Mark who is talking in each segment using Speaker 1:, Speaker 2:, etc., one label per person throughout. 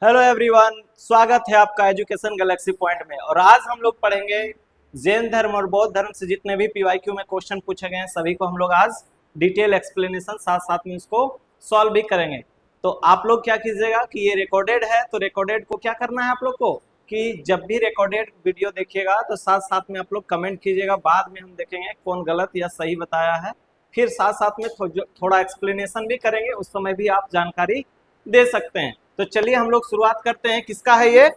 Speaker 1: Hello everyone, स्वागत है आपका एजुकेशन गैलेक्सी पॉइंट में। और आज हम लोग पढ़ेंगे जैन धर्म और बौद्ध धर्म से जितने भी पीवाईक्यू में क्वेश्चन पूछे गए हैं सभी को हम लोग आज डिटेल एक्सप्लेनेशन साथ साथ में उसको सॉल्व भी करेंगे। तो आप लोग क्या कीजिएगा कि ये रिकॉर्डेड है, तो रिकॉर्डेड को क्या करना है आप लोग को कि जब भी रिकॉर्डेड वीडियो देखिएगा तो साथ साथ में आप लोग कमेंट कीजिएगा। बाद में हम देखेंगे कौन गलत या सही बताया है, फिर साथ साथ में थोड़ा एक्सप्लेनेशन भी करेंगे, उस समय भी आप जानकारी दे सकते हैं। तो चलिए हम लोग शुरुआत करते हैं। किसका है ये?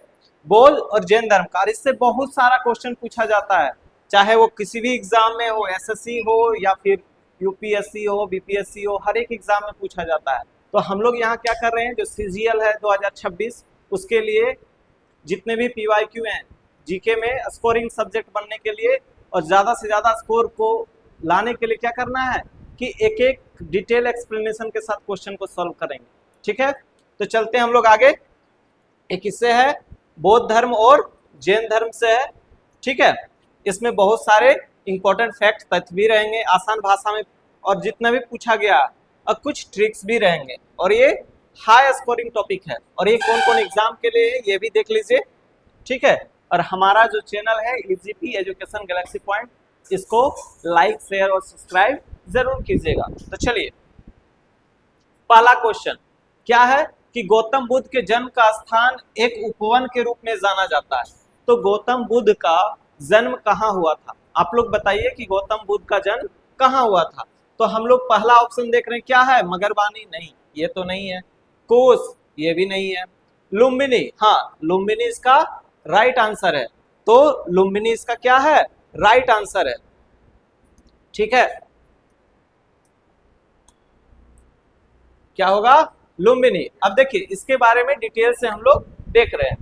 Speaker 1: बौद्ध और जैन धर्म का। और इससे बहुत सारा क्वेश्चन पूछा जाता है, चाहे वो किसी भी एग्जाम में हो, एसएससी हो या फिर यूपीएससी हो, बीपीएससी हो, हर एक एग्जाम में पूछा जाता है। तो हम लोग यहाँ क्या कर रहे हैं, जो सीजीएल है 2026 उसके लिए जितने भी पीवाईक्यू हैं जीके में स्कोरिंग सब्जेक्ट बनने के लिए और ज्यादा से ज्यादा स्कोर को लाने के लिए क्या करना है कि एक एक डिटेल एक्सप्लेनेशन के साथ क्वेश्चन को सॉल्व करेंगे। ठीक है, तो चलते हैं हम लोग आगे। एक इससे है बौद्ध धर्म और जैन धर्म से है। ठीक है, इसमें बहुत सारे इंपॉर्टेंट फैक्ट तथ्य भी रहेंगे आसान भाषा में, और जितना भी पूछा गया और कुछ ट्रिक्स भी रहेंगे। और ये हाई स्कोरिंग टॉपिक है और ये कौन कौन एग्जाम के लिए है ये भी देख लीजिए। ठीक है, और हमारा जो चैनल है ईजीपी एजुकेशन गैलेक्सी पॉइंट, इसको लाइक शेयर और सब्सक्राइब जरूर कीजिएगा। तो चलिए, पहला क्वेश्चन क्या है कि गौतम बुद्ध के जन्म का स्थान एक उपवन के रूप में जाना जाता है। तो गौतम बुद्ध का जन्म कहाँ हुआ था? आप लोग बताइए कि गौतम बुद्ध का जन्म कहाँ हुआ था। तो हम लोग पहला ऑप्शन देख रहे हैं, क्या है? मगरवानी? नहीं, ये तो नहीं है। कोस? ये भी नहीं है। लुम्बिनी? हाँ, लुम्बिनी इसका राइट आंसर है। तो लुम्बिनी इसका क्या है? राइट आंसर है। ठीक है, क्या होगा? लुम्बिनी। अब देखिए इसके बारे में डिटेल से हम लोग देख रहे हैं।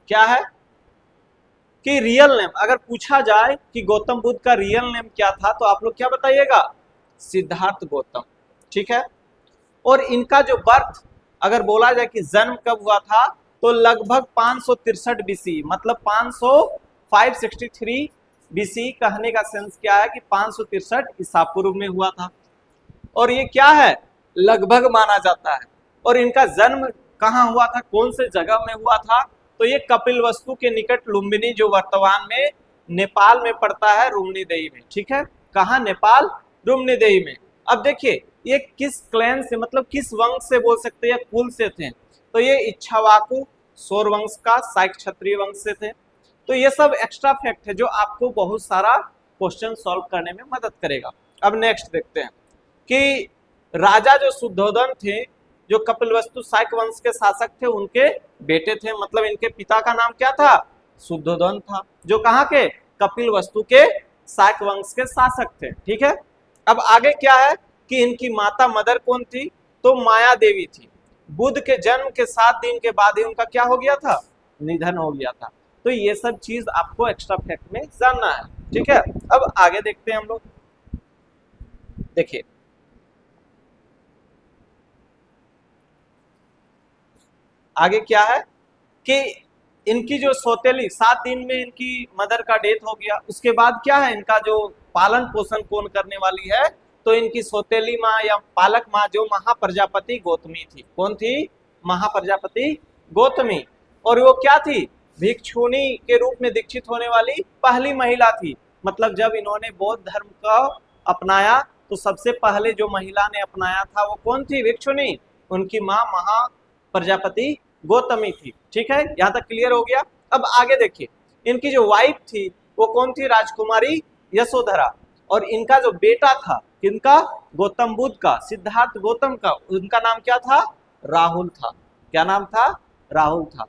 Speaker 1: क्या है कि रियल नेम अगर पूछा जाए कि गौतम बुद्ध का रियल नेम क्या था तो आप लोग क्या बताइएगा? सिद्धार्थ गौतम। ठीक है, और इनका जो बर्थ अगर बोला जाए कि जन्म कब हुआ था तो लगभग 563 बीसी, मतलब 563 बीसी। कहने का सेंस क्या है कि 563 ईसा पूर्व में हुआ था। और ये क्या है? लगभग माना जाता है। और इनका जन्म कहाँ हुआ था, कौन से जगह में हुआ था? तो ये कपिलवस्तु के निकट लुम्बिनी, जो वर्तमान में नेपाल में पड़ता है, रुम्नीदेही में। ठीक है, कहाँ? नेपाल रुम्नीदेही में। अब देखिए ये किस क्लैन से, मतलब किस वंश से बोल सकते हैं, कुल से थे। तो ये इच्छावाकु सौर वंश का, शाक्त क्षत्रिय वंश से थे। तो ये सब एक्स्ट्रा फैक्ट है जो आपको बहुत सारा क्वेश्चन सॉल्व करने में मदद करेगा। अब नेक्स्ट देखते हैं कि राजा जो शुद्धोधन थे, जो कपिलवस्तु शाक्त वंश के शासक थे, उनके बेटे थे। मतलब इनके पिता का नाम क्या था? शुद्धोधन था, जो कहाँ के? कपिलवस्तु के शाक्त वंश के शासक थे। ठीक है, अब आगे क्या है कि इनकी माता मदर कौन थी? तो माया देवी थी। बुद्ध के जन्म के 7 दिन के बाद ही उनका क्या हो गया था? निधन हो गया था। तो ये सब चीज आपको एक्स्ट्रा फैक्ट में जानना है। ठीक है, अब आगे देखते हैं हम लोग। देखिए आगे क्या है कि इनकी जो सौतेली 7 दिन में इनकी मदर का डेथ हो गया, उसके बाद क्या है इनका जो पालन पोषण कौन करने वाली है? तो इनकी सौतेली माँ या पालक माँ जो महाप्रजापति गौतमी थी। कौन थी? महाप्रजापति गौतमी। और वो क्या थी? भिक्षुणी के रूप में दीक्षित होने वाली पहली महिला थी। मतलब जब इन्होंने बौद्ध धर्म का अपनाया तो सबसे पहले जो महिला ने अपनाया था वो कौन थी? भिक्षुणी। उनकी माँ महाप्रजापति गौतमी थी। ठीक है, यहां तक क्लियर हो गया। अब आगे देखिए, इनकी जो वाइफ थी वो कौन थी? राजकुमारी यशोधरा। और इनका जो बेटा था, किनका? गौतम बुद्ध का, सिद्धार्थ गौतम का, उनका नाम क्या था? राहुल था। क्या नाम था? राहुल था।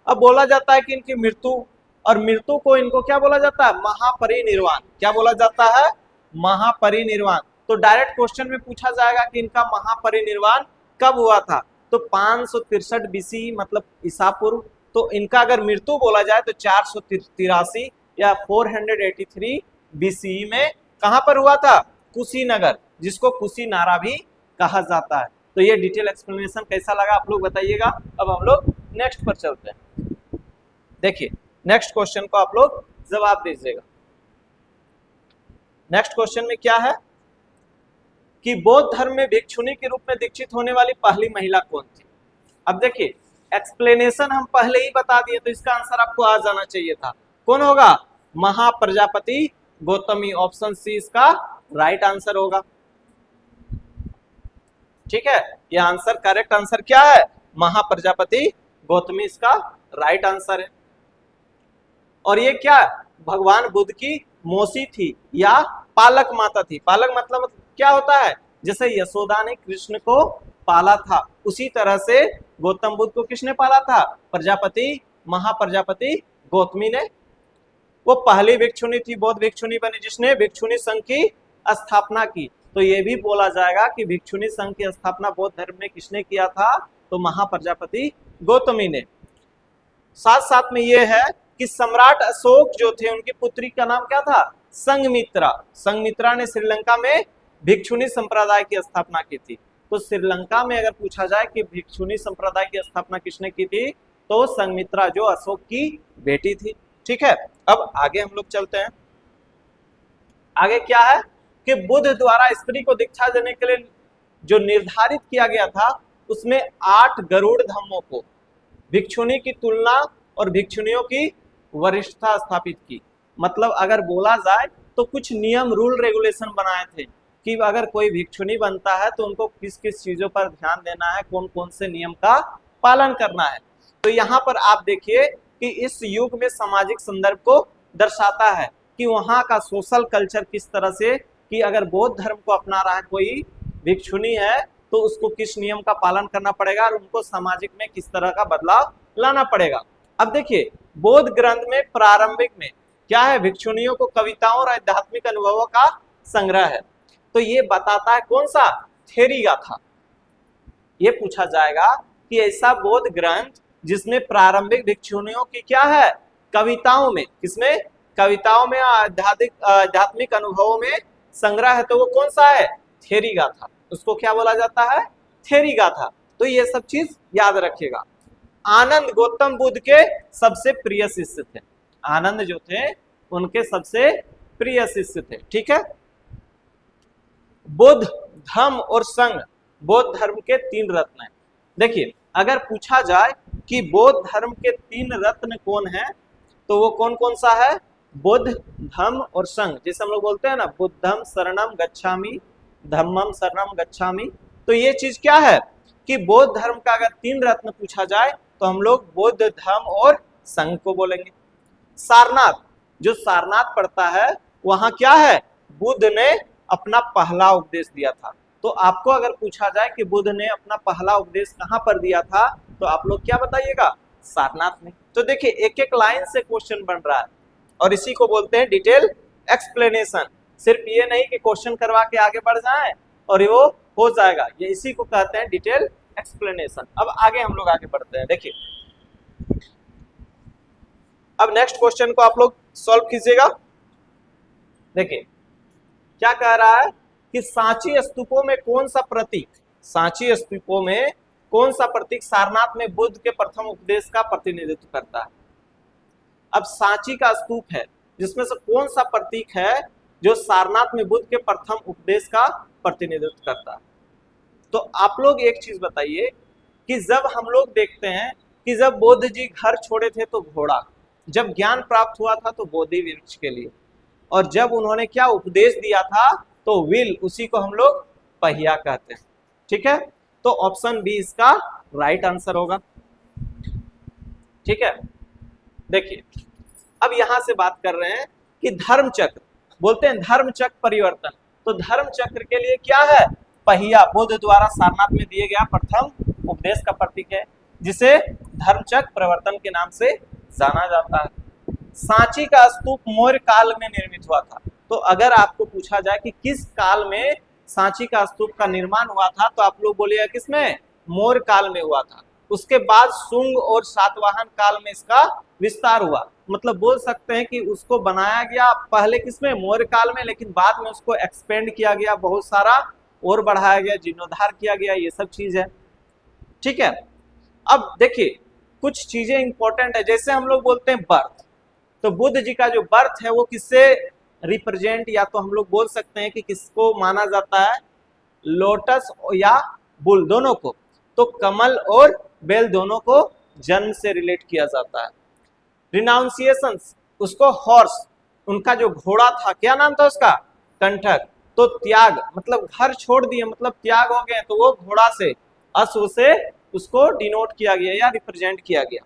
Speaker 1: अब बोला जाता है कि इनकी मृत्यु, और मृत्यु को इनको क्या बोला जाता है? महापरिनिर्वाण। क्या बोला जाता है? महापरिनिर्वाण। तो डायरेक्ट क्वेश्चन में पूछा जाएगा कि इनका महापरिनिर्वाण कब हुआ था? तो 563 बीसी, मतलब ईसा पूर्व। तो इनका अगर मृत्यु बोला जाए तो 483 या 483 बीसी में कहां पर हुआ था? कुशीनगर, जिसको कुशीनारा भी कहा जाता है। तो ये डिटेल एक्सप्लेनेशन कैसा लगा आप लोग बताइएगा। अब हम लोग नेक्स्ट पर चलते हैं। देखिए नेक्स्ट क्वेश्चन को आप लोग जवाब दीजिएगा। नेक्स्ट क्वेश्चन में क्या है कि बौद्ध धर्म में भिक्षुणी के रूप में दीक्षित होने वाली पहली महिला कौन थी? अब देखिए एक्सप्लेनेशन हम पहले ही बता दिए, तो इसका आंसर आपको आ जाना चाहिए था। कौन होगा? महाप्रजापति गौतमी। ऑप्शन सी इसका राइट आंसर होगा। ठीक है, ये आंसर करेक्ट आंसर क्या है? महाप्रजापति गौतमी इसका राइट आंसर है। और ये क्या भगवान बुद्ध की मौसी थी या पालक माता थी? पालक मतलब क्या होता है? जैसे यशोदा ने कृष्ण को पाला था, उसी तरह से गौतम बुद्ध को किसने पाला था? प्रजापति महाप्रजापति गौतमी ने। वो पहली भिक्षुणी थी, बौद्ध भिक्षुणी बनी, जिसने भिक्षुणी संघ की स्थापना की। तो ये भी बोला जाएगा कि भिक्षुणी संघ की स्थापना बौद्ध धर्म में किसने किया था? तो महाप्रजापति गौतमी ने। साथ साथ में ये है कि सम्राट अशोक जो थे, उनकी पुत्री का नाम क्या था? संघमित्रा। संघमित्रा ने श्रीलंका में भिक्षुणी संप्रदाय की स्थापना की थी। तो श्रीलंका में अगर पूछा जाए कि भिक्षुणी संप्रदाय की स्थापना किसने की थी, तो संघमित्रा जो अशोक की बेटी थी। ठीक है, अब आगे हम लोग चलते हैं। आगे क्या है कि बुद्ध द्वारा स्त्री को दीक्षा देने के लिए जो निर्धारित किया गया था, उसमें 8 गरुड़ धम्मों को भिक्षुणी की तुलना और भिक्षुणियों की वरिष्ठता स्थापित की। मतलब अगर बोला जाए तो कुछ नियम रूल रेगुलेशन बनाए थे कि अगर कोई भिक्षुणी बनता है तो उनको किस किस चीजों पर ध्यान देना है, कौन कौन से नियम का पालन करना है। तो यहाँ पर आप देखिए कि इस युग में सामाजिक संदर्भ को दर्शाता है कि वहाँ का सोशल कल्चर किस तरह से, कि अगर बौद्ध धर्म को अपना रहा है कोई भिक्षुणी है तो उसको किस नियम का पालन करना पड़ेगा और उनको सामाजिक में किस तरह का बदलाव लाना पड़ेगा। अब देखिए बौद्ध ग्रंथ में प्रारंभिक में क्या है? भिक्षुणियों को कविताओं और आध्यात्मिक अनुभवों का संग्रह है। तो ये बताता है कौन सा? थेरी गाथा। ये पूछा जाएगा कि ऐसा बौद्ध ग्रंथ जिसमें प्रारंभिक भिक्षुणियों की क्या है? कविताओं में, किसमें? कविताओं में, आध्यात्मिक अनुभवों में संग्रह है, तो वो कौन सा है? थेरी गाथा। उसको क्या बोला जाता है? थेरी गाथा। तो ये सब चीज याद रखिएगा। आनंद गौतम बुद्ध के सबसे प्रिय शिष्य थे। आनंद जो थे उनके सबसे प्रिय शिष्य थे। ठीक है, बुद्ध धम्म और संघ बौद्ध धर्म के 3 रत्न हैं। देखिए अगर पूछा जाए कि बौद्ध धर्म के 3 रत्न कौन है, तो वो कौन कौन सा है? बुद्ध धम्म और संघ। जैसे हम लोग बोलते हैं ना, बुद्धम शरणम गच्छामि, धम्मम शरणम गच्छामि। तो ये चीज क्या है कि बौद्ध धर्म का अगर 3 रत्न पूछा जाए तो हम लोग बुद्ध धम्म और संघ को बोलेंगे। सारनाथ, जो सारनाथ पड़ता है वहां क्या है? बुद्ध ने अपना पहला उपदेश दिया था। तो आपको अगर पूछा जाए कि बुद्ध ने अपना पहला उपदेश कहां पर दिया था, तो आप लोग क्या बताइएगा? सारनाथ में। तो देखिए एक एक लाइन से क्वेश्चन बन रहा है और इसी को बोलते हैं डिटेल एक्सप्लेनेशन। सिर्फ ये नहीं कि क्वेश्चन करवा के आगे बढ़ जाए और वो हो जाएगा, ये इसी को कहते हैं डिटेल एक्सप्लेनेशन। अब आगे हम लोग आगे बढ़ते हैं। देखिए अब नेक्स्ट क्वेश्चन को आप लोग सॉल्व कीजिएगा। देखिए क्या कह रहा है कि सांची स्तूपों में कौन सा प्रतीक, सांची स्तूपों में कौन सा प्रतीक सारनाथ में बुद्ध के प्रथम उपदेश का प्रतिनिधित्व करता है? अब सांची का स्तूप है, जिसमें से कौन सा प्रतीक है जो सारनाथ में बुद्ध के प्रथम उपदेश का प्रतिनिधित्व करता है? तो आप लोग एक चीज बताइए कि जब हम लोग देखते हैं कि जब बुद्ध जी घर छोड़े थे तो घोड़ा, जब ज्ञान प्राप्त हुआ था तो बोधि वृक्ष के लिए, और जब उन्होंने क्या उपदेश दिया था तो व्हील, उसी को हम लोग पहिया कहते हैं। ठीक है, तो ऑप्शन बी इसका राइट आंसर होगा। ठीक है, देखिए अब यहां से बात कर रहे हैं कि धर्म चक्र, बोलते हैं धर्म चक्र परिवर्तन। तो धर्म चक्र के लिए क्या है? पहिया, बुद्ध द्वारा सारनाथ में दिए गया प्रथम उपदेश का प्रतीक है, जिसे धर्म चक्र परिवर्तन के नाम से जाना जाता है। सांची का स्तूप मौर्य काल में निर्मित हुआ था। तो अगर आपको पूछा जाए कि किस काल में सांची का स्तूप का निर्माण हुआ था, तो आप लोग बोलिएगा किसमें? मौर्य काल में हुआ था। उसके बाद शुंग और सातवाहन काल में इसका विस्तार हुआ। मतलब बोल सकते हैं कि उसको बनाया गया पहले किसमें? मौर्य काल में, लेकिन बाद में उसको एक्सपेंड किया गया, बहुत सारा और बढ़ाया गया, जीर्णोद्धार किया गया, ये सब चीज है। ठीक है, अब देखिए कुछ चीजें इंपॉर्टेंट है। जैसे हम लोग बोलते हैं बर्थ, तो बुद्ध जी का जो बर्थ है वो किससे रिप्रेजेंट, या तो हम लोग बोल सकते हैं कि किसको माना जाता है? लोटस या बुल, दोनों को। तो कमल और बेल दोनों को जन्म से रिलेट किया जाता है। रिनाउंसिएशंस, उसको हॉर्स, उनका जो घोड़ा था, क्या नाम था उसका? कंठक। तो त्याग मतलब घर छोड़ दिए, मतलब त्याग हो गए, तो वो घोड़ा से अश्व से उसको डिनोट किया गया या रिप्रेजेंट किया गया।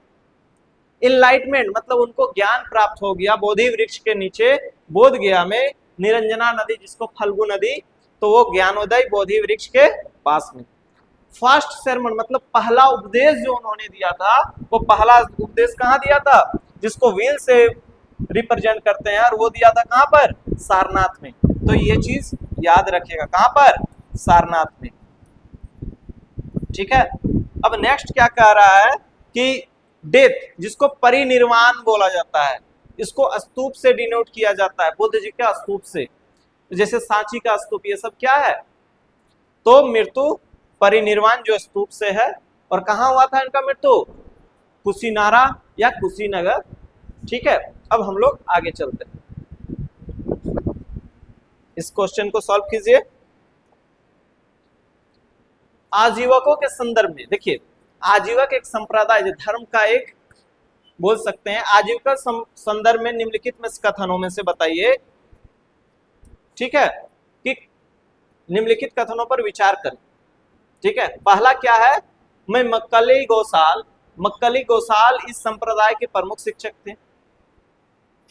Speaker 1: इनलाइटमेंट मतलब उनको ज्ञान प्राप्त हो गया बोधि वृक्ष के नीचे बोध गया में निरंजना नदी, जिसको फल्गु नदी, तो वो ज्ञानोदय बोधि वृक्ष के पास में। फर्स्ट sermon मतलब पहला उपदेश जो उन्होंने दिया था, वो पहला उपदेश कहाँ दिया था? जिसको व्हील से रिप्रेजेंट करते हैं, और वो दिया था कहाँ पर? सारनाथ में। तो ये चीज याद रखिएगा, कहाँ पर? सारनाथ में। ठीक है। अब नेक्स्ट क्या कह रहा है कि डेथ, जिसको परिनिर्वाण बोला जाता है, इसको स्तूप से डिनोट किया जाता है, बुद्ध जी के स्तूप से, जैसे सांची का स्तूप, ये सब क्या है? तो मृत्यु परिनिर्वाण जो स्तूप से है। और कहाँ हुआ था इनका मृत्यु? कुशीनारा या कुशीनगर। ठीक है। अब हम लोग आगे चलते हैं, इस क्वेश्चन को सॉल्व कीजिए। आजीवकों के संदर्भ में देखिए, आजीवक एक संप्रदाय, धर्म का एक बोल सकते हैं। आजीविका संदर्भ में निम्नलिखित में कथनों में से बताइए, ठीक है, कि निम्नलिखित कथनों पर विचार करें। ठीक है। पहला क्या है? मैं मक्कली गोसाल इस संप्रदाय के प्रमुख शिक्षक थे।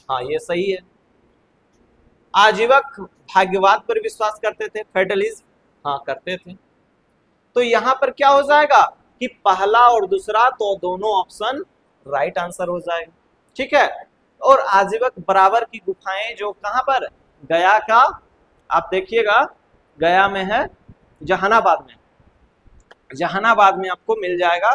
Speaker 1: हाँ, ये सही है। आजीवक भाग्यवाद पर विश्वास करते थे, फेटलिज्म, हाँ करते थे। तो यहां पर क्या हो जाएगा कि पहला और दूसरा, तो दोनों ऑप्शन राइट आंसर हो जाएगा। ठीक है। और आजीवक बराबर की गुफाएं जो कहां पर? गया का, आप देखिएगा गया में है, जहानाबाद में, जहानाबाद में आपको मिल जाएगा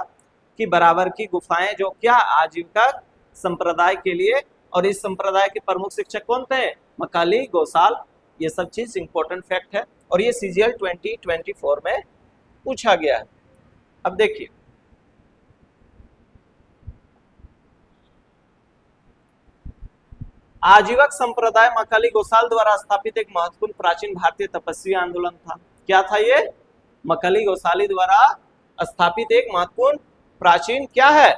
Speaker 1: कि बराबर की गुफाएं जो क्या आजीविका संप्रदाय के लिए, और इस संप्रदाय के प्रमुख शिक्षक कौन थे? मकाली गोसाल। ये सब चीज इंपॉर्टेंट फैक्ट है, और ये सीजीएल 2024 में पूछा गया है। अब देखिए, आजीवक संप्रदाय मकाली गोसाल द्वारा स्थापित एक महत्वपूर्ण प्राचीन भारतीय तपस्वी आंदोलन था। क्या था ये? मकाली गोसाली द्वारा स्थापित एक महत्वपूर्ण प्राचीन क्या है?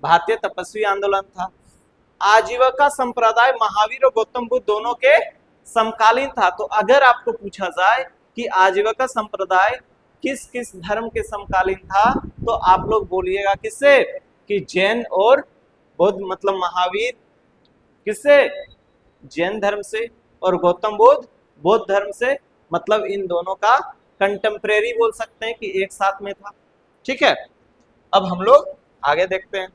Speaker 1: भारतीय तपस्वी आंदोलन था। आजीविका संप्रदाय महावीर और गौतम बुद्ध दोनों के समकालीन था। तो अगर आपको पूछा जाए कि आजीविका संप्रदाय किस किस धर्म के समकालीन था, तो आप लोग बोलिएगा किससे? कि जैन और बौद्ध, मतलब महावीर किससे? जैन धर्म से, और गौतम बुद्ध बौद्ध धर्म से, मतलब इन दोनों का कंटेम्परेरी बोल सकते हैं कि एक साथ में था। ठीक है। अब हम लोग आगे देखते हैं।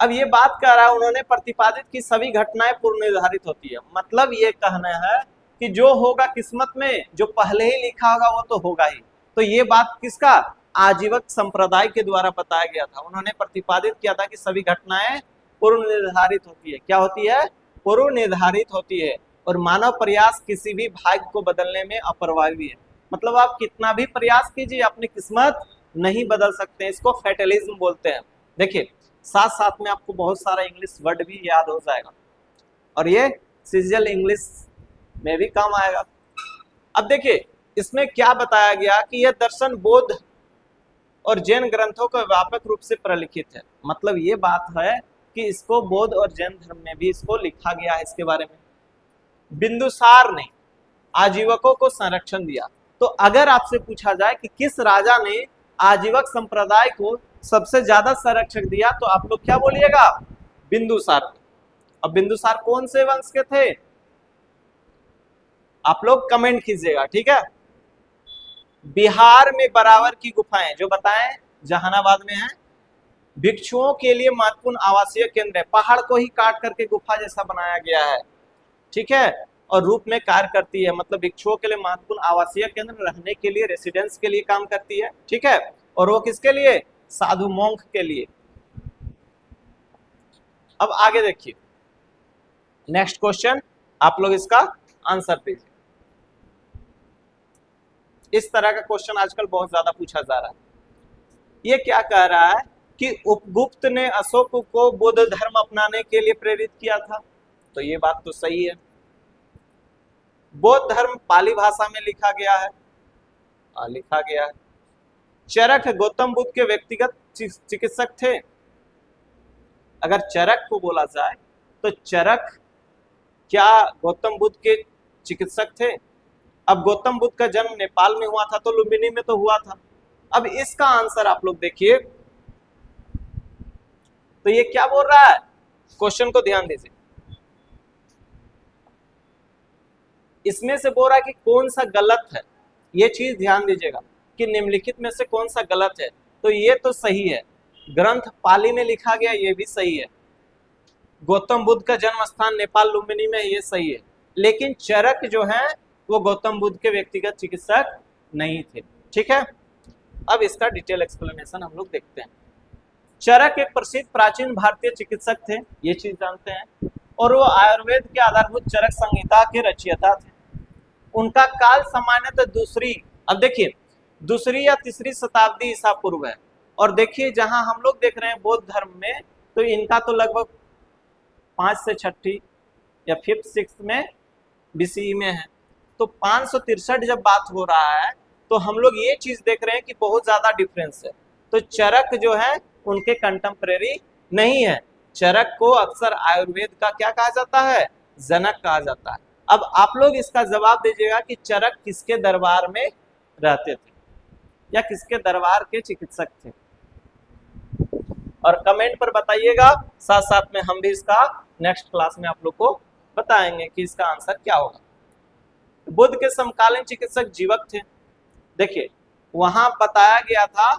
Speaker 1: अब ये बात कर रहा है, उन्होंने प्रतिपादित की सभी घटनाएं पूर्व निर्धारित होती है, मतलब ये कहना है कि जो होगा किस्मत में, जो पहले ही लिखा होगा वो तो होगा ही। तो ये बात किसका? आजीवक संप्रदाय के द्वारा बताया गया था। उन्होंने प्रतिपादित किया था कि सभी घटनाएं पूर्व निर्धारित होती है। क्या होती है? पूर्व निर्धारित होती है, और मानव प्रयास किसी भी भाग्य को बदलने में अप्रभावी है। मतलब आप कितना भी प्रयास कीजिए, अपनी किस्मत नहीं बदल सकते। इसको फैटलिज्म बोलते हैं। देखिए, साथ साथ में आपको बहुत सारा इंग्लिश वर्ड भी याद हो जाएगा, और ये सीजीएल इंग्लिश में भी काम आएगा। अब देखिए, इसमें क्या बताया गया कि यह दर्शन बौद्ध और जैन ग्रंथों को व्यापक रूप से प्रलिखित है। मतलब ये बात है कि इसको बौद्ध और जैन धर्म में भी इसको लिखा गया है। इसके बारे में बिंदुसार ने आजीवकों को संरक्षण दिया। तो अगर आपसे पूछा जाए कि किस राजा ने आजीवक संप्रदाय को सबसे ज्यादा संरक्षण दिया, तो आप लोग क्या बोलिएगा? बिंदुसार। अब बिंदुसार कौन से वंश के थे? आप लोग कमेंट कीजिएगा। ठीक है। बिहार में बराबर की गुफाएं जो बताएं, जहानाबाद में है, भिक्षुओं के लिए महत्वपूर्ण आवासीय केंद्र है। पहाड़ को ही काट करके गुफा जैसा बनाया गया है। ठीक है। और रूप में कार्य करती है, मतलब भिक्षुओं के लिए महत्वपूर्ण आवासीय केंद्र, रहने के लिए, रेसिडेंस के लिए काम करती है। ठीक है। और वो किसके लिए? साधु मोंक के लिए। अब आगे देखिए, नेक्स्ट क्वेश्चन, आप लोग इसका आंसर दीजिए। इस तरह का क्वेश्चन आजकल बहुत ज्यादा पूछा जा रहा है। ये क्या कह रहा है कि उपगुप्त ने अशोक को बौद्ध धर्म अपनाने के लिए प्रेरित किया था। तो ये बात तो सही है। बौद्ध धर्म पाली भाषा में लिखा गया है, लिखा गया है। चरक गौतम बुद्ध के व्यक्तिगत चिकित्सक थे? अगर चरक को बोला जाए तो चरक क्या गौतम बुद्ध के चिकित्सक थे? अब गौतम बुद्ध का जन्म नेपाल में हुआ था तो लुम्बिनी में तो हुआ था। अब इसका आंसर आप लोग देखिए, तो ये क्या बोल रहा है, क्वेश्चन को ध्यान दीजिए। इसमें से बोल रहा है कि कौन सा गलत है, ये चीज ध्यान दीजिएगा कि निम्नलिखित में से कौन सा गलत है। तो ये तो सही है, ग्रंथ पाली में लिखा गया, ये भी सही है। गौतम बुद्ध का जन्म स्थान नेपाल लुम्बिनी में, ये सही है। लेकिन चरक जो है वो गौतम बुद्ध के व्यक्तिगत चिकित्सक नहीं थे। ठीक है, अब इसका डिटेल एक्सप्लेनेशन हम लोग देखते हैं। चरक एक प्रसिद्ध प्राचीन भारतीय चिकित्सक थे, ये चीज जानते हैं, और वो आयुर्वेद के आधारभूत चरक संहिता के रचयिता थे। उनका काल सामान्यतः दूसरी, अब देखिए दूसरी या तीसरी शताब्दी ईसा पूर्व है। और देखिए जहां हम लोग देख रहे हैं बौद्ध धर्म में, तो इनका तो लगभग 5 से 6 या 5th 6th में BCE में है। तो 563 जब बात हो रहा है तो हम लोग ये चीज देख रहे हैं कि बहुत ज्यादा डिफरेंस है। तो चरक जो है उनके कंटेम्परेरी नहीं है। चरक को अक्सर आयुर्वेद का क्या कहा जाता है, जनक कहा जाता है। अब आप लोग इसका जवाब दीजिएगा कि चरक किसके दरबार में रहते थे या किसके दरबार के चिकित्सक थे, और कमेंट पर बताइएगा। साथ साथ में हम भी इसका नेक्स्ट क्लास में आप लोग को बताएंगे कि इसका आंसर क्या होगा। बुद्ध के समकालीन चिकित्सक जीवक थे। देखिए वहां बताया गया था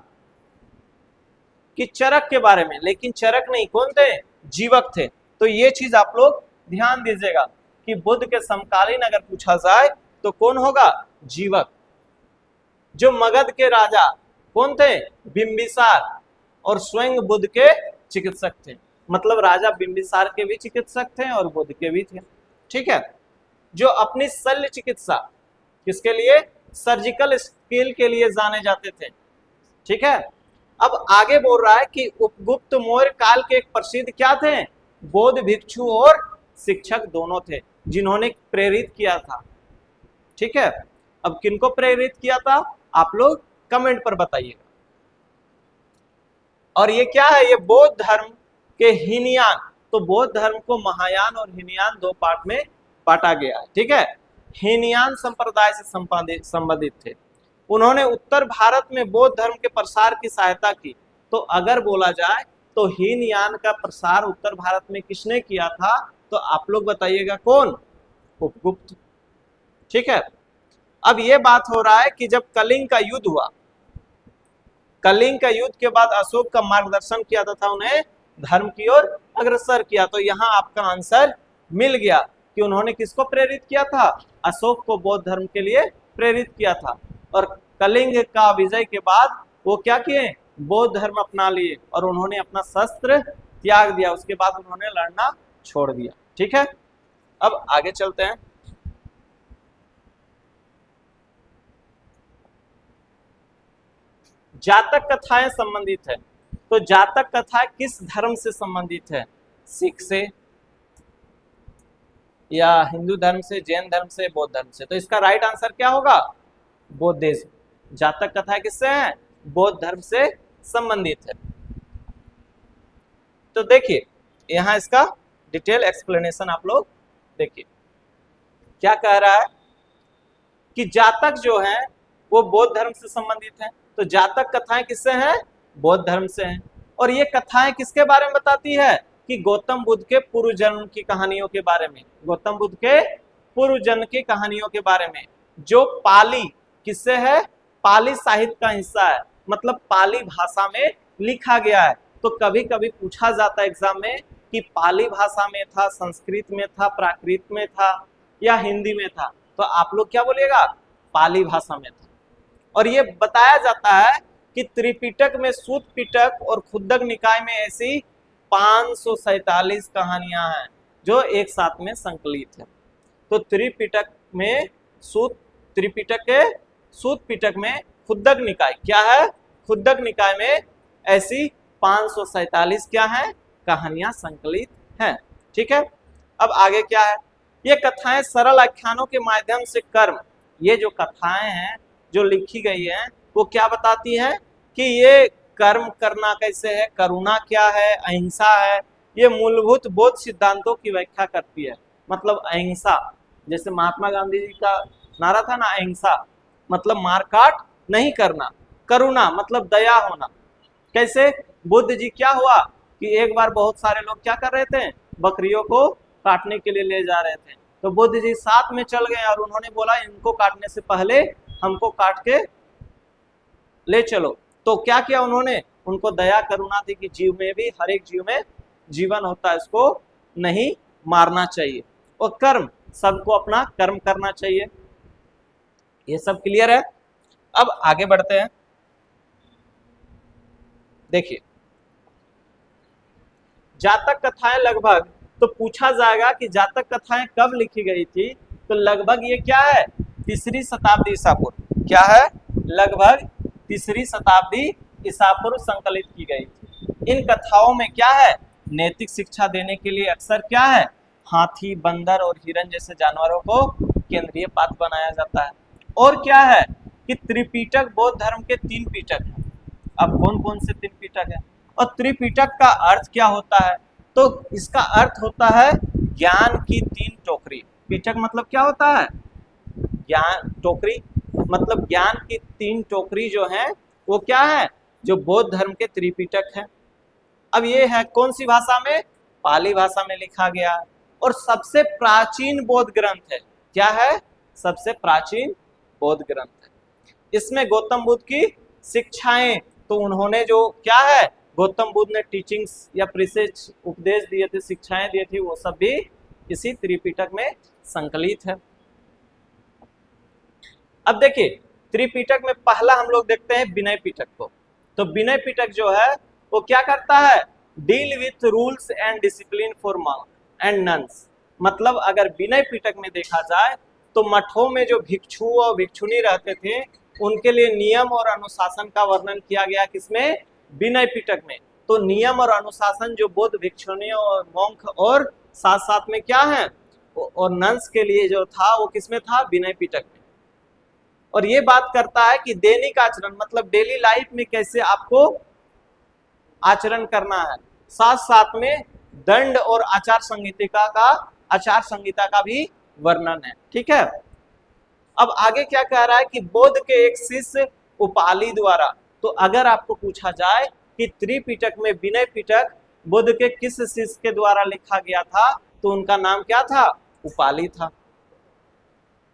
Speaker 1: कि चरक के बारे में, लेकिन चरक नहीं, कौन थे, जीवक थे। तो ये चीज आप लोग ध्यान दीजिएगा कि बुद्ध के समकालीन अगर पूछा जाए तो कौन होगा, जीवक। जो मगध के राजा कौन थे, बिंबिसार, और स्वयं बुद्ध के चिकित्सक थे। मतलब राजा बिंबिसार के भी चिकित्सक थे और बुद्ध के भी थे। ठीक है, जो अपनी शल्य चिकित्सा, किसके लिए, सर्जिकल स्किल के लिए जाने जाते थे। ठीक है, अब आगे बोल रहा है कि उपगुप्त मौर्य काल के एक प्रसिद्ध क्या थे, बौद्ध भिक्षु और शिक्षक दोनों थे, जिन्होंने प्रेरित किया था। ठीक है, अब किनको प्रेरित किया था आप लोग कमेंट पर बताइएगा। और ये क्या है, ये बौद्ध धर्म के हीनयान। तो बौद्ध धर्म को महायान और हीनयान 2 पार्ट में बांटा गया है। ठीक है, हीनयान संप्रदाय से संबंधित थे। उन्होंने उत्तर भारत में बौद्ध धर्म के प्रसार की सहायता की। तो अगर बोला जाए तो हीनयान का प्रसार उत्तर भारत में किसने किया था, तो आप लोग बताइएगा कौन, उपगुप्त। ठीक है, अब ये बात हो रहा है कि जब कलिंग का युद्ध हुआ, कलिंग का युद्ध के बाद अशोक का मार्गदर्शन किया तथा उन्हें धर्म की ओर अग्रसर किया। तो यहाँ आपका आंसर मिल गया कि उन्होंने किसको प्रेरित किया था, अशोक को बौद्ध धर्म के लिए प्रेरित किया था। और कलिंग का विजय के बाद वो क्या किए, बौद्ध धर्म अपना लिए और उन्होंने अपना शस्त्र त्याग दिया। उसके बाद उन्होंने लड़ना छोड़ दिया। ठीक है, अब आगे चलते हैं। जातक कथाएं संबंधित है। तो जातक कथा किस धर्म से संबंधित है, सिख से या हिंदू धर्म से, जैन धर्म से, बौद्ध धर्म से। तो इसका राइट आंसर क्या होगा, बौद्धिज्म। जातक कथा किससे है, बौद्ध धर्म से संबंधित है। तो देखिए यहां इसका डिटेल एक्सप्लेनेशन आप लोग देखिए, क्या कह रहा है कि जातक जो है वो बौद्ध धर्म से संबंधित है। तो जातक कथाएं किससे हैं, बौद्ध धर्म से हैं। और ये कथाएं किसके बारे में बताती है, कि गौतम बुद्ध के पूर्व जन्म की कहानियों के बारे में, गौतम बुद्ध के पूर्व जन्म की कहानियों के बारे में, जो पाली किससे है, पाली साहित्य का हिस्सा है, मतलब पाली भाषा में लिखा गया है। तो कभी कभी पूछा जाता है एग्जाम में कि पाली भाषा में था, संस्कृत में था, प्राकृत में था या हिंदी में था। तो आप लोग क्या बोलिएगा, पाली भाषा में था। और ये बताया जाता है कि त्रिपिटक में सूत पिटक और खुद्दक निकाय में ऐसी 547 कहानियां हैं जो एक साथ में संकलित है। तो त्रिपिटक में त्रिपिटक के सूत पिटक में खुद्दक निकाय क्या है, खुद्दक निकाय में ऐसी 547 क्या है, कहानियां संकलित हैं। ठीक है, अब आगे क्या है, ये कथाएं सरल आख्यानों के माध्यम से कर्म, ये जो कथाएं हैं जो लिखी गई हैं वो क्या बताती हैं, कि ये कर्म करना कैसे है, करुणा क्या है, अहिंसा है, ये मूलभूत बोध सिद्धांतों की व्याख्या करती है। मतलब अहिंसा, जैसे महात्मा गांधी जी का नारा था ना, अहिंसा मतलब मारकाट नहीं करना, करुणा मतलब दया होना। कैसे? बुद्ध जी क्या हुआ कि एक बार बहुत सारे लोग क्या कर रहे थे, बकरियों को काटने के लिए ले जा रहे थे, तो बुद्ध जी साथ में चल गए और उन्होंने बोला इनको काटने से पहले हमको काट के ले चलो। तो क्या किया उन्होंने, उनको दया करुणा थी कि जीव में भी, हर एक जीव में जीवन होता है, इसको नहीं मारना चाहिए। और कर्म, सबको अपना कर्म करना चाहिए। ये सब क्लियर है। अब आगे बढ़ते हैं। देखिए, जातक कथाएं लगभग, तो पूछा जाएगा कि जातक कथाएं कब लिखी गई थी, तो लगभग ये क्या है, 3री शताब्दी ईसा पूर्व। क्या है? लगभग 3री शताब्दी ईसा पूर्व संकलित की गई थी। इन कथाओं में क्या है, नैतिक शिक्षा देने के लिए अक्सर क्या है, हाथी, बंदर और हिरण जैसे जानवरों को केंद्रीय पात्र बनाया जाता है। और क्या है कि त्रिपिटक बौद्ध धर्म के 3 पिटक हैं। अब कौन कौन से 3 पिटक है, और त्रिपिटक का अर्थ क्या होता है, तो इसका अर्थ होता है ज्ञान की 3 टोकरी। पिटक मतलब क्या होता है, ज्ञान, टोकरी मतलब ज्ञान की 3 टोकरी जो है वो क्या है, जो बौद्ध धर्म के त्रिपिटक है। अब ये है कौन सी भाषा में, पाली भाषा में लिखा गया, और सबसे प्राचीन बौद्ध ग्रंथ है। क्या है? सबसे प्राचीन बौद्ध ग्रंथ है। इसमें गौतम बुद्ध की शिक्षाएं, तो उन्होंने जो क्या है, गौतम बुद्ध ने टीचिंग्स या प्रीसेज उपदेश दिए थे, शिक्षाएं दी थी, वो सब भी इसी त्रिपिटक में संकलित है। अब देखिए, त्रिपिटक में पहला हम लोग देखते हैं विनय पिटक को। तो विनय पिटक जो है वो क्या करता है, deal with rules and discipline for monk and nuns. मतलब अगर विनय पिटक में देखा जाए तो मठों में जो भिक्षु और भिक्षुणी रहते थे उनके लिए नियम और अनुशासन का वर्णन किया गया। किसमें? विनय पिटक में। तो नियम और अनुशासन जो बौद्ध भिक्षुणियों और मॉन्क और साथ साथ में क्या है और नन्स के लिए जो था वो किसमें था, विनय पिटक में। और ये बात करता है कि दैनिक आचरण मतलब डेली लाइफ में कैसे आपको आचरण करना है, साथ साथ में दंड और आचार संहिता का भी वर्णन है। ठीक है। अब आगे क्या कह रहा है कि बौद्ध के एक शिष्य उपाली द्वारा, तो अगर आपको पूछा जाए कि त्रिपिटक में विनय पिटक बुद्ध के किस शिष्य के द्वारा लिखा गया था, तो उनका नाम क्या था, उपाली था।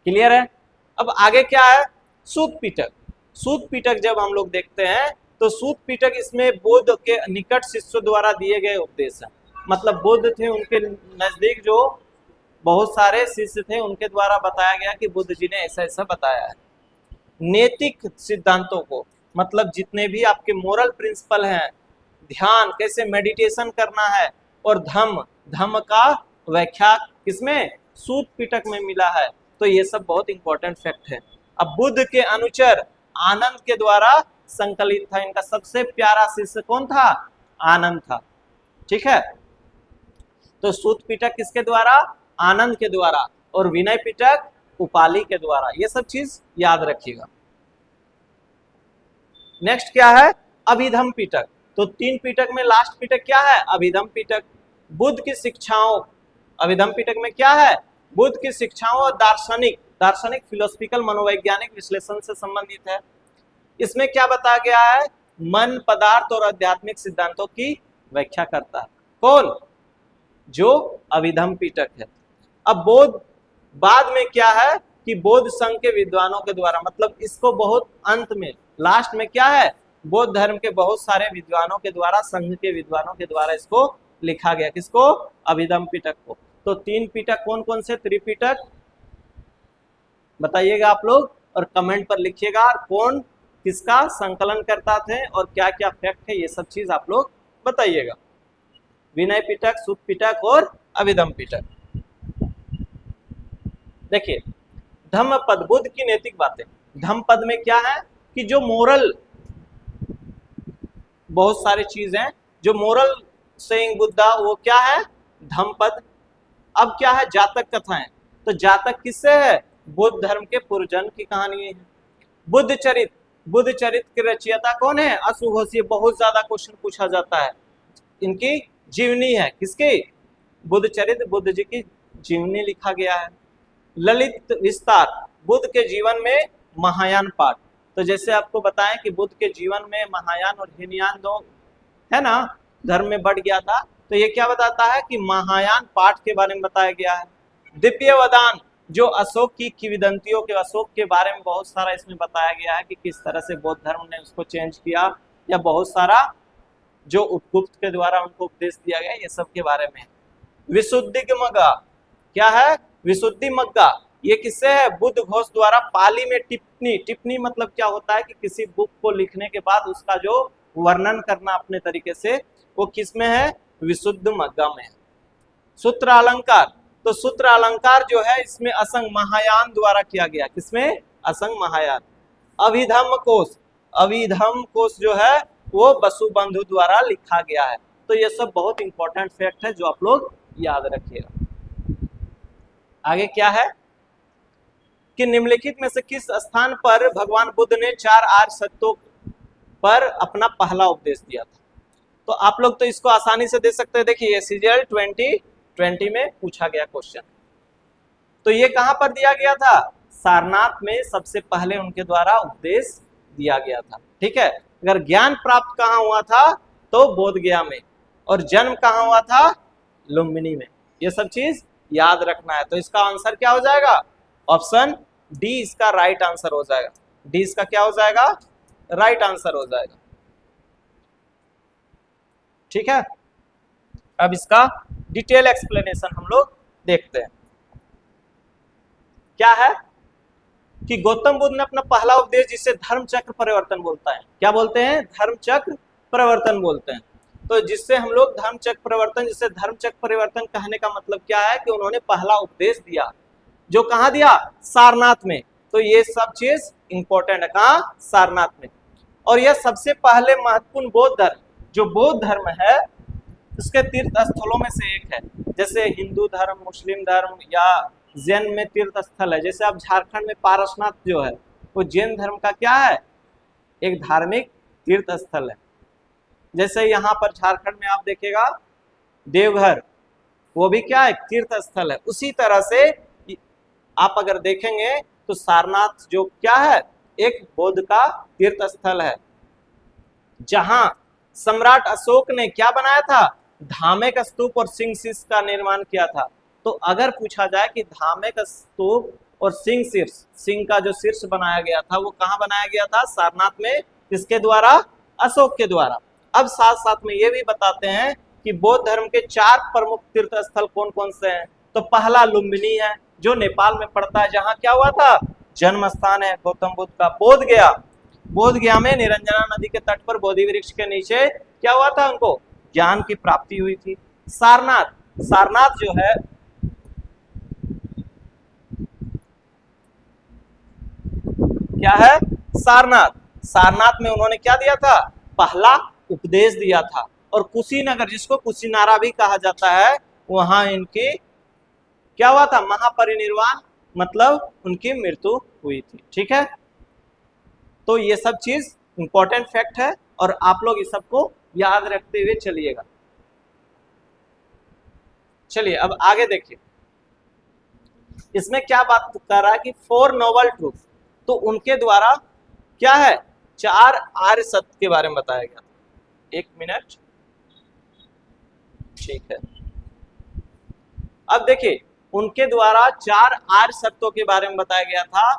Speaker 1: क्लियर है। अब आगे क्या है, सूत पिटक। सूत पिटक जब हम लोग देखते हैं तो सूत पिटक इसमें बुद्ध के निकट शिष्यों द्वारा दिए गए उपदेश है। मतलब बुद्ध थे, उनके नजदीक जो बहुत सारे शिष्य थे उनके द्वारा बताया गया कि बुद्ध जी ने ऐसा ऐसा बताया है। नैतिक सिद्धांतों को मतलब जितने भी आपके मोरल प्रिंसिपल हैं, ध्यान कैसे मेडिटेशन करना है, और धम्म का व्याख्या किसमें, सूत पिटक में मिला है। तो ये सब बहुत इंपॉर्टेंट फैक्ट है। अब बुद्ध के अनुचर आनंद के द्वारा संकलित था। इनका सबसे प्यारा शिष्य कौन था, आनंद था। ठीक है। तो सूत पिटक किसके द्वारा, आनंद के द्वारा, और विनय पिटक उपाली के द्वारा। ये सब चीज याद रखिएगा। नेक्स्ट क्या है, अभिधम पिटक। तो 3 पिटक में लास्ट पिटक क्या है, अभिधम पिटक। बुद्ध की शिक्षाओं, अभिधम पिटक में क्या है, बुद्ध की शिक्षाओं और दार्शनिक फिलोसफिकल मनोवैज्ञानिक विश्लेषण से संबंधित है। इसमें क्या बताया गया है, मन, पदार्थ और आध्यात्मिक सिद्धांतों की व्याख्या करता है। कौन, जो अभिधम पिटक है। अब बौद्ध बाद में क्या है कि बौद्ध संघ के विद्वानों के द्वारा, मतलब इसको बहुत अंत में लास्ट में क्या है, बौद्ध धर्म के बहुत सारे विद्वानों के द्वारा, संघ के विद्वानों के द्वारा इसको लिखा गया। किसको, अभिधम पिटक को। तो 3 पिटक कौन कौन से, त्रिपिटक बताइएगा आप लोग और कमेंट पर लिखिएगा, कौन किसका संकलन करता थे और क्या क्या फैक्ट है, ये सब चीज आप लोग बताइएगा। विनय पिटक, सूत पिटक और अभिधम पिटक। देखिए, धम्म पद, बुद्ध की नैतिक बातें। धम्म पद में क्या है कि जो मोरल, बहुत सारी चीज हैं जो मोरल सेइंग बुद्धा, वो क्या है, धम्म पद। अब क्या है, जातक कथाएं। तो जातक किससे है, बुद्ध धर्म के पूर्वजन्म की कहानी है। बुद्ध चरित, बुद्ध चरित्र के रचयिता कौन है? अश्वघोष। ये बहुत ज्यादा क्वेश्चन पूछा जाता है। इनकी जीवनी है, किसकी? बुद्ध चरित्र, बुद्ध जी की जीवनी लिखा गया है। ललित विस्तार, बुद्ध के जीवन में महायान पाठ। तो जैसे आपको बताएं कि बुद्ध के जीवन में महायान और हीनयान दो है ना, धर्म में बढ़ गया था, तो ये क्या बताता है कि महायान पाठ के बारे में बताया गया है। दिव्य वदान, जो अशोक की किंवदंतियों के, अशोक के बारे में बहुत सारा इसमें बताया गया है कि किस तरह से बौद्ध धर्म ने उसको चेंज किया, या बहुत सारा जो उपगुप्त के द्वारा उनको उपदेश दिया गया, ये सब के बारे में। विशुद्धिमग्गा, क्या है? विशुद्धिमग्गा, ये किससे है? बुद्ध घोष द्वारा पाली में टिप्पणी। टिप्पणी मतलब क्या होता है कि किसी बुक को लिखने के बाद उसका जो वर्णन करना अपने तरीके से, वो किस में है? विशुद्धिमग्गा में है। सूत्र अलंकार, तो सूत्र अलंकार जो है इसमें असंग महायान द्वारा किया गया। किसमें? असंग महायान। अभिधम्म कोश, अभिधम्म कोश जो है वो वसुबंधु द्वारा लिखा गया है। तो ये सब बहुत इंपॉर्टेंट फैक्ट है जो आप लोग याद रखिएगा। आगे क्या है कि निम्नलिखित में से किस स्थान पर भगवान बुद्ध ने 4 आर्य सत्यों पर अपना पहला उपदेश दिया था? तो आप लोग तो इसको आसानी से दे सकते हैं। देखिए सीजीएल 2020 में पूछा गया क्वेश्चन। तो ये कहां पर दिया गया था? सारनाथ में सबसे पहले उनके द्वारा उपदेश दिया गया था। ठीक है। अगर ज्ञान प्राप्त कहां हुआ था तो बोध गया में, और जन्म कहां हुआ था? लुम्बिनी में। ये सब चीज याद रखना है। तो इसका आंसर क्या हो जाएगा? ऑप्शन डी इसका राइट आंसर हो जाएगा। डी इसका क्या हो जाएगा? राइट आंसर हो जाएगा। ठीक है। अब इसका डिटेल एक्सप्लेनेशन हम लोग देखते हैं। क्या है कि गौतम बुद्ध ने अपना पहला उपदेश, जिसे धर्म चक्र परिवर्तन बोलता है, क्या बोलते हैं? धर्म चक्र परिवर्तन बोलते हैं। तो जिससे हम लोग धर्म चक्र परिवर्तन, जिससे धर्म चक्र परिवर्तन कहने का मतलब क्या है कि उन्होंने पहला उपदेश दिया, जो कहां दिया? सारनाथ में। तो ये सब चीज इंपॉर्टेंट है। कहां? सारनाथ में। और यह सबसे पहले महत्वपूर्ण बौद्ध धर्म, जो बौद्ध धर्म है उसके तीर्थ स्थलों में से एक है। जैसे हिंदू धर्म, मुस्लिम धर्म या जैन में तीर्थ स्थल है। जैसे आप झारखंड में पारसनाथ जो है वो जैन धर्म का क्या है? एक धार्मिक तीर्थ स्थल है। जैसे यहाँ पर झारखंड में आप देखिएगा देवघर, वो भी क्या है? तीर्थ स्थल है। उसी तरह से आप अगर देखेंगे तो सारनाथ जो क्या है? एक बौद्ध का तीर्थ स्थल है, जहां सम्राट अशोक ने क्या बनाया था? धामेक स्तूप और सिंह शीर्ष का निर्माण किया था। तो अगर पूछा जाए कि धामेक स्तूप और सिंह शीर्ष, सिंह का जो शीर्ष बनाया गया था वो कहाँ बनाया गया था? सारनाथ में। किसके द्वारा? अशोक के द्वारा। अब साथ साथ में ये भी बताते हैं कि बौद्ध धर्म के 4 प्रमुख तीर्थ स्थल कौन कौन से हैं। तो पहला लुम्बिनी है, जो नेपाल में पड़ता है, जहां क्या हुआ था? जन्म स्थान है गौतम बुद्ध का। बोध गया, बोध गया में निरंजना नदी के तट पर बोधि वृक्ष के नीचे क्या हुआ था? उनको ज्ञान की प्राप्ति हुई थी। सारनाथ, सारनाथ जो है क्या है? सारनाथ, सारनाथ में उन्होंने क्या दिया था? पहला उपदेश दिया था। और कुशीनगर, जिसको कुशीनारा भी कहा जाता है, वहां इनकी क्या हुआ था? महापरिनिर्वाण, मतलब उनकी मृत्यु हुई थी। ठीक है। तो ये सब चीज इंपॉर्टेंट फैक्ट है और आप लोग इस सबको याद रखते हुए चलिएगा। चलिए अब आगे देखिए, इसमें क्या बात कर रहा है कि 4 नोबल ट्रूथ, तो उनके द्वारा क्या है? 4 आर्य सत्य के बारे में बताया गया। 1 मिनट। ठीक है। अब देखिए उनके द्वारा 4 आर्य सत्यों के बारे में बताया गया था।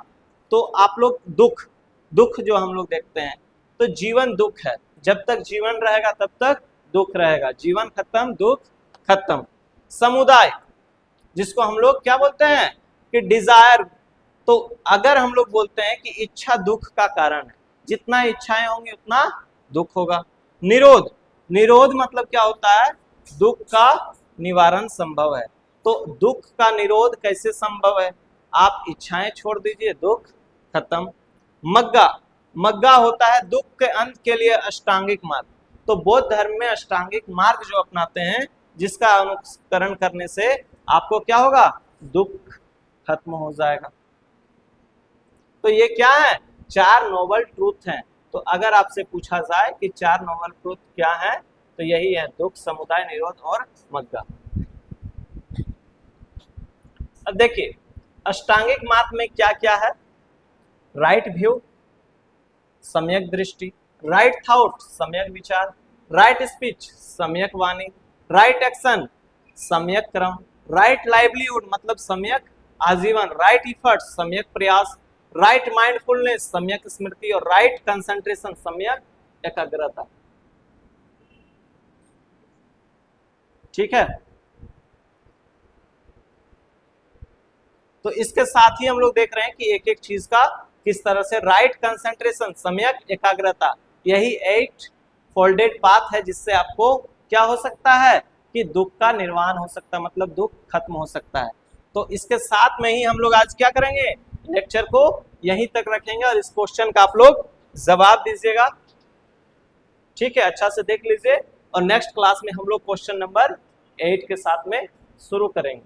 Speaker 1: तो आप लोग दुख, दुख जो हम लोग देखते हैं, तो जीवन दुख है। जब तक जीवन रहेगा तब तक दुख रहेगा। जीवन खत्म, दुख खत्म। समुदाय, जिसको हम लोग क्या बोलते हैं कि डिजायर, तो अगर हम लोग बोलते हैं कि इच्छा दुख का कारण है, जितना इच्छाएं होंगी उतना दुख होगा। निरोध, निरोध मतलब क्या होता है? दुख का निवारण संभव है। तो दुख का निरोध कैसे संभव है? आप इच्छाएं छोड़ दीजिए, दुख खत्म। मग्गा, मग्गा होता है दुख के अंत के लिए अष्टांगिक मार्ग। तो बौद्ध धर्म में अष्टांगिक मार्ग जो अपनाते हैं, जिसका अनुसरण करने से आपको क्या होगा? दुख खत्म हो जाएगा। तो ये क्या है? 4 नोबल ट्रूथ हैं। तो अगर आपसे पूछा जाए कि 4 नोबल ट्रूथ क्या है, तो यही है दुख, समुदाय, निरोध और मग्गा। अब देखिए अष्टांगिक मार्ग में क्या क्या है? राइट व्यू, सम्यक दृष्टि, राइट थॉट, सम्यक विचार, राइट स्पीच, सम्यक वाणी, राइट एक्शन, सम्यक क्रम, राइट लाइवलीहुड मतलब सम्यक आजीवन, राइट इफर्ट, सम्यक प्रयास, राइट माइंडफुलनेस, सम्यक स्मृति और राइट कंसंट्रेशन, सम्यक एकाग्रता। ठीक है, तो इसके साथ ही हम लोग देख रहे हैं कि एक एक चीज का किस तरह से राइट कंसंट्रेशन, सम्यक एकाग्रता, यही 8 फोल्डेड पाथ है जिससे आपको क्या हो सकता है कि दुख का निर्वाण हो सकता है, मतलब दुख खत्म हो सकता है। तो इसके साथ में ही हम लोग आज क्या करेंगे, लेक्चर को यहीं तक रखेंगे और इस क्वेश्चन का आप लोग जवाब दीजिएगा। ठीक है, अच्छा से देख लीजिए और नेक्स्ट क्लास में हम लोग क्वेश्चन नंबर 8 के साथ में शुरू करेंगे।